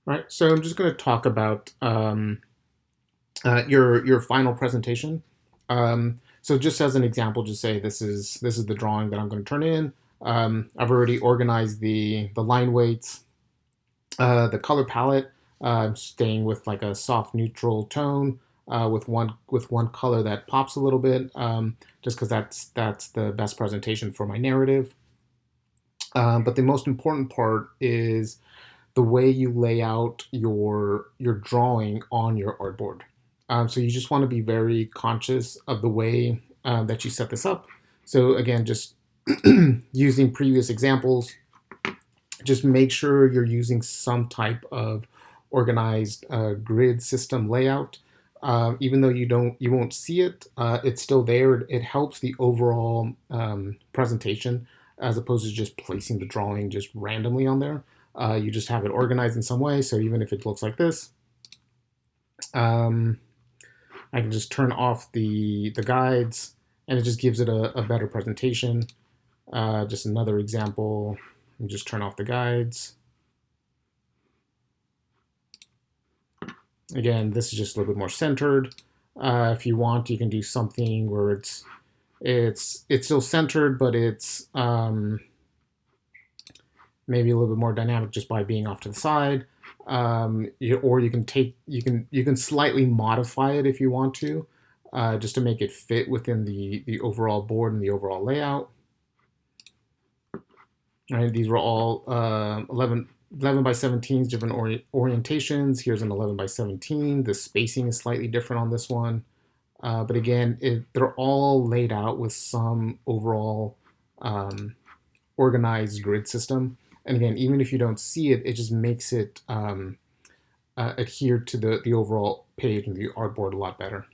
Right. So I'm just going to talk about your final presentation. So just as an example, just say this is the drawing that I'm going to turn in. I've already organized the line weights, the color palette. I'm staying with like a soft neutral tone with one color that pops a little bit, just because that's the best presentation for my narrative. But the most important part is the way you lay out your drawing on your artboard. So you just want to be very conscious of the way that you set this up. So again, just using previous examples, just make sure you're using some type of organized grid system layout. Even though you won't see it, it's still there. It helps the overall presentation as opposed to just placing the drawing just randomly on there. You just have it organized in some way. So even if it looks like this, um, I can just turn off the guides, and it just gives it a better presentation. Just another example. And just turn off the guides. Again, this is just a little bit more centered. If you want, you can do something where it's still centered, but it's maybe a little bit more dynamic just by being off to the side. Or you can slightly modify it if you want to, just to make it fit within the overall board and the overall layout. All right, these were all 11 by 17s, different orientations. Here's an 11 by 17. The spacing is slightly different on this one. But again, they're all laid out with some overall organized grid system. And again, even if you don't see it, it just makes it adhere to the overall page and the artboard a lot better.